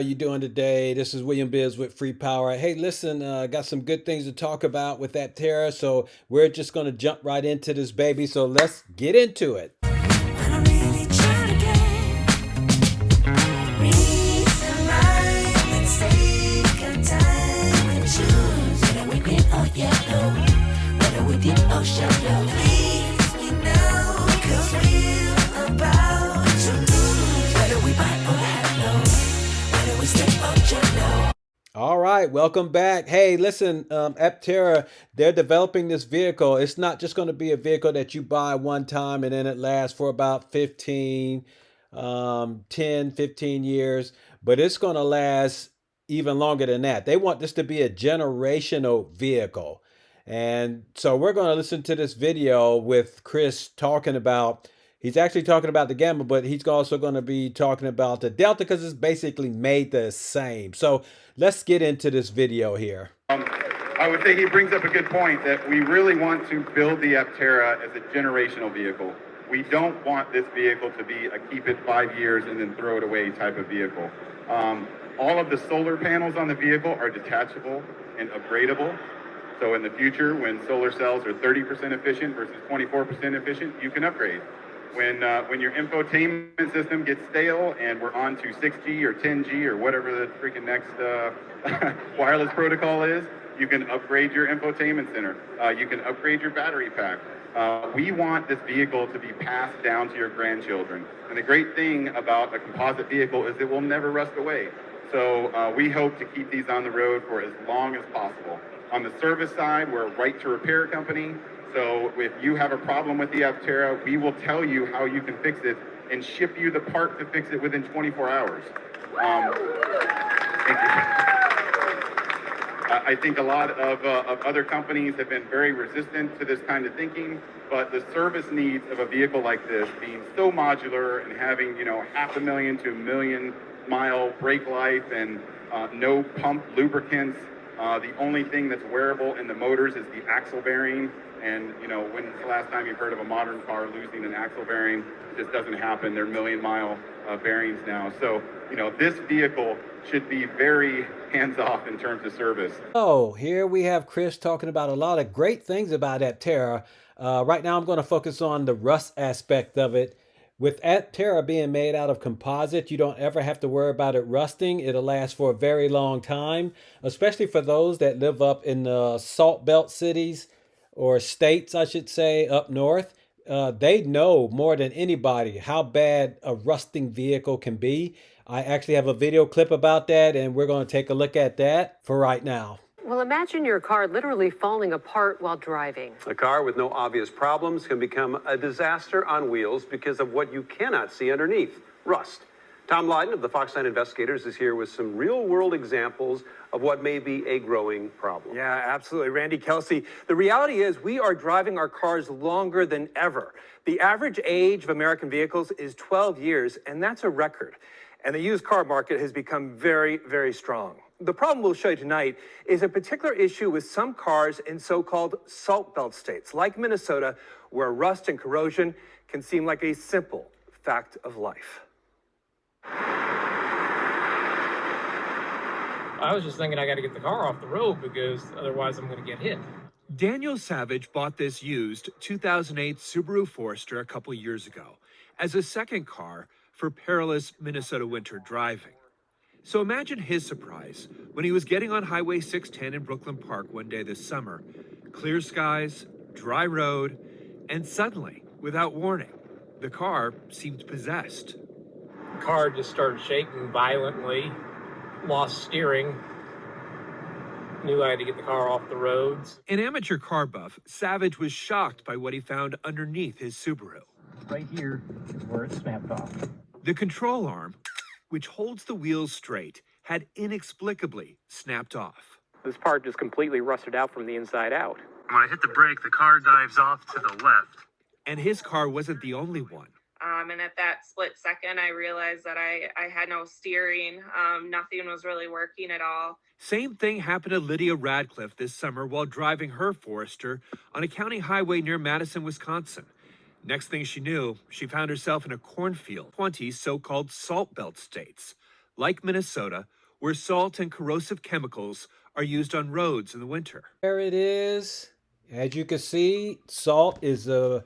How you doing today? This is William Biz with Free Power. Hey, listen, got some good things to talk about with Aptera, so we're just going to jump right into this baby. So let's get into it. All right, welcome back. Hey, listen, Aptera, they're developing this vehicle. It's not just going to be a vehicle that you buy one time and then it lasts for about 10, 15 years, but it's going to last even longer than that. They want this to be a generational vehicle. And so we're going to listen to this video with Chris talking about, he's actually talking about the Gamma, but he's also going to be talking about the Delta because it's basically made the same. So let's get into this video here. I would say he brings up a good point that we really want to build the Aptera as a generational vehicle. We don't want this vehicle to be a keep it 5 years and then throw it away type of vehicle. All of the solar panels on the vehicle are detachable and upgradable. So in the future, when solar cells are 30% efficient versus 24% efficient, you can upgrade. When your infotainment system gets stale and we're on to 6G or 10G or whatever the freaking next wireless protocol is, you can upgrade your infotainment center. You can upgrade your battery pack. We want this vehicle to be passed down to your grandchildren. And the great thing about a composite vehicle is it will never rust away. So we hope to keep these on the road for as long as possible. On the service side, we're a right to repair company. So if you have a problem with the Aptera, we will tell you how you can fix it and ship you the part to fix it within 24 hours. Thank you. I think a lot of other companies have been very resistant to this kind of thinking, but the service needs of a vehicle like this being so modular and having, $500,000 to $1 million mile brake life and no pump lubricants. The only thing that's wearable in the motors is the axle bearing. And, when's the last time you've heard of a modern car losing an axle bearing? It just doesn't happen. They're million-mile bearings now. So, this vehicle should be very hands-off in terms of service. Oh, here we have Chris talking about a lot of great things about Aptera. Right now, I'm going to focus on the rust aspect of it. With Aptera being made out of composite, you don't ever have to worry about it rusting. It'll last for a very long time, especially for those that live up in the salt belt cities or states, I should say, up north. They know more than anybody how bad a rusting vehicle can be. I actually have a video clip about that, and we're going to take a look at that for right now. Well, imagine your car literally falling apart while driving. A car with no obvious problems can become a disaster on wheels because of what you cannot see underneath, rust. Tom Lydon of the Fox 9 Investigators is here with some real-world examples of what may be a growing problem. Yeah, absolutely. Randy, Kelsey, the reality is we are driving our cars longer than ever. The average age of American vehicles is 12 years, and that's a record. And the used car market has become very, very strong. The problem we'll show you tonight is a particular issue with some cars in so-called salt belt states, like Minnesota, where rust and corrosion can seem like a simple fact of life. I was just thinking I got to get the car off the road because otherwise I'm going to get hit. Daniel Savage bought this used 2008 Subaru Forester a couple years ago as a second car for perilous Minnesota winter driving. So imagine his surprise when he was getting on Highway 610 in Brooklyn Park one day this summer. Clear skies, dry road, and suddenly, without warning, the car seemed possessed. The car just started shaking violently, lost steering, knew I had to get the car off the roads. An amateur car buff, Savage was shocked by what he found underneath his Subaru. Right here is where it snapped off. The control arm, which holds the wheels straight, had inexplicably snapped off. This part just completely rusted out from the inside out. When I hit the brake, the car dives off to the left. And his car wasn't the only one. And at that split second, I realized that I had no steering. Nothing was really working at all. Same thing happened to Lydia Radcliffe this summer while driving her Forester on a county highway near Madison, Wisconsin. Next thing she knew, she found herself in a cornfield, 20 so-called salt belt states. like Minnesota, where salt and corrosive chemicals are used on roads in the winter. There it is. As you can see, salt is a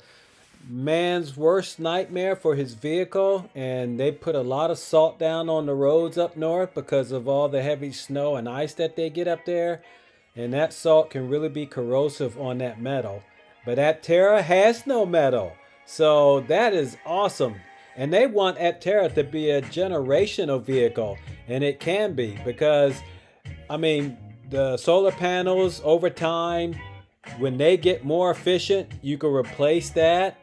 man's worst nightmare for his vehicle, and they put a lot of salt down on the roads up north because of all the heavy snow and ice that they get up there, and that salt can really be corrosive on that metal. But Aptera has no metal, so that is awesome. And they want Aptera to be a generational vehicle, and it can be, because I mean, the solar panels over time, when they get more efficient, you can replace that.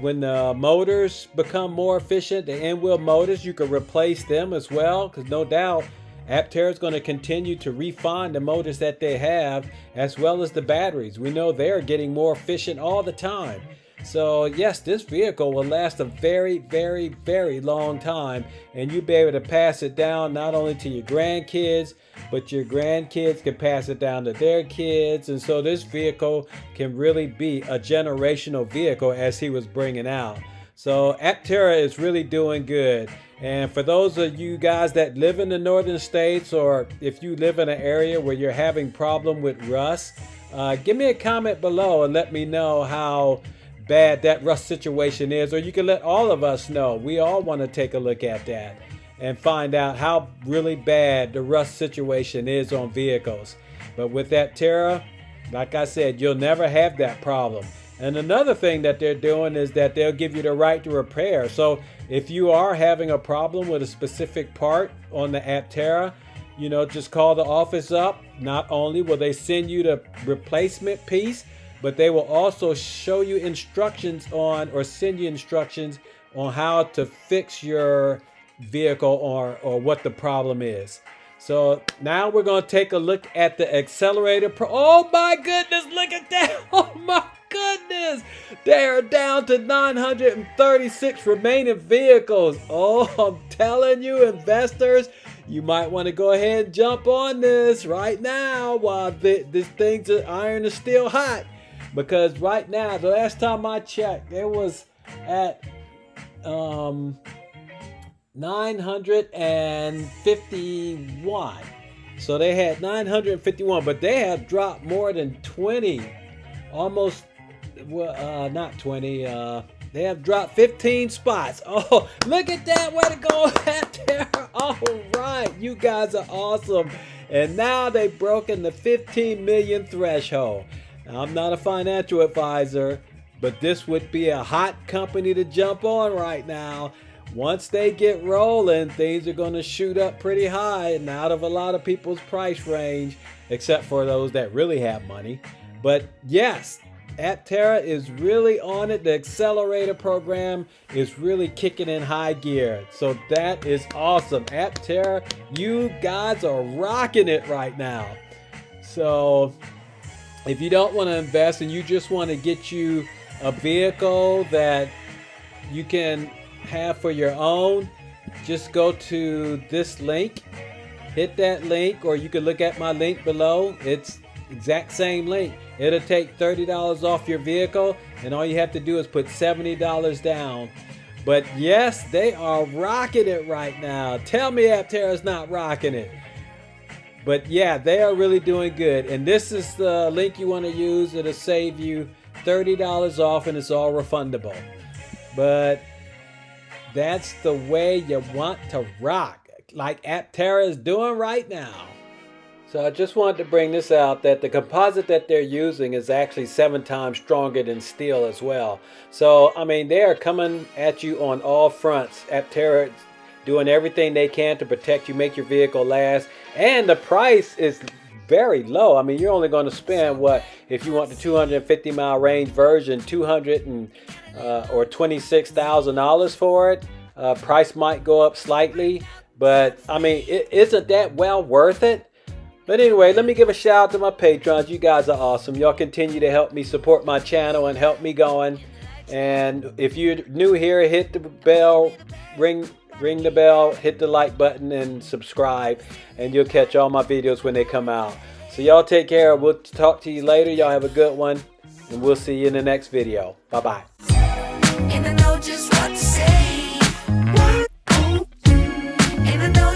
When the motors become more efficient, the end-wheel motors, you can replace them as well, because no doubt Aptera is going to continue to refine the motors that they have, as well as the batteries. We know they're getting more efficient all the time. So yes, this vehicle will last a very, very, very long time, and you'll be able to pass it down not only to your grandkids, but your grandkids can pass it down to their kids. And so this vehicle can really be a generational vehicle, as he was bringing out. So Aptera is really doing good. And for those of you guys that live in the northern states, or if you live in an area where you're having problem with rust, give me a comment below and let me know how bad that rust situation is, or you can let all of us know. We all want to take a look at that and find out how really bad the rust situation is on vehicles. But with Aptera, like I said, you'll never have that problem. And another thing that they're doing is that they'll give you the right to repair. So if you are having a problem with a specific part on the Aptera, just call the office up. Not only will they send you the replacement piece, but they will also show you instructions on, or send you instructions on how to fix your vehicle, or what the problem is. So now we're going to take a look at the accelerator. Oh my goodness, look at that. Oh my goodness. They are down to 936 remaining vehicles. Oh, I'm telling you, investors, you might want to go ahead and jump on this right now while this thing's iron is still hot. Because right now, the last time I checked, it was at 951. So they had 951, but they have dropped more than 20, almost, well, not 20, they have dropped 15 spots. Oh, look at that, way to go Aptera. All right, you guys are awesome. And now they've broken the 15 million threshold. Now, I'm not a financial advisor, but this would be a hot company to jump on right now. Once they get rolling, things are going to shoot up pretty high and out of a lot of people's price range, except for those that really have money. But yes, Aptera is really on it. The accelerator program is really kicking in high gear. So that is awesome. Aptera, you guys are rocking it right now. So if you don't want to invest and you just want to get you a vehicle that you can have for your own, just go to this link, hit that link, or you can look at my link below. It's exact same link. It'll take $30 off your vehicle, and all you have to do is put $70 down. But yes, they are rocking it right now. Tell me Aptera's not rocking it. But yeah, they are really doing good. And this is the link you want to use. It'll save you $30 off, and it's all refundable. But that's the way you want to rock, like Aptera is doing right now. So I just wanted to bring this out, that the composite that they're using is actually 7 times stronger than steel as well. So, I mean, they are coming at you on all fronts. Aptera doing everything they can to protect you, make your vehicle last. And the price is very low. I mean, you're only going to spend, what, if you want the 250 mile range version, or $26,000 for it. Price might go up slightly, but I mean, isn't that well worth it? But anyway, let me give a shout out to my patrons. You guys are awesome. Y'all continue to help me support my channel and help me going. And if you're new here, hit the bell, ring the bell, hit the like button, and subscribe, and you'll catch all my videos when they come out. So y'all take care. We'll talk to you later. Y'all have a good one, and we'll see you in the next video. Bye-bye. And I know just what to say. And I know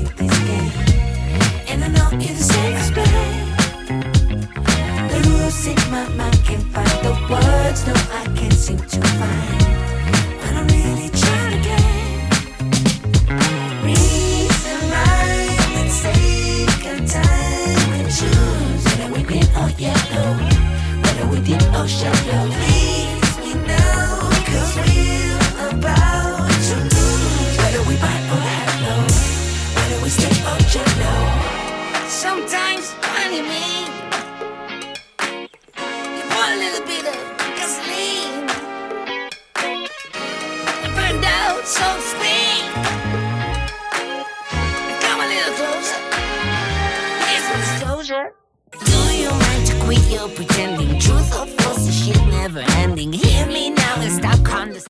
play this game. And I know you're the safest bet. The rules in my mind can't find the words, no, I can't seem to find. But I'm really trying to get reason, rhyme, and take a time and choose whether we green or yellow, whether we deep or shallow. Please, we know, 'cause we're about to lose, whether we buy or hello, whether we stay or jello. Sometimes, honey, me, you put a little bit of gasoline, you burned out, so to speak. Come a little closer, here's some disclosure. Do you mind to quit your pretending? Truth or false, the shit never ending. Hear me now and stop condescending.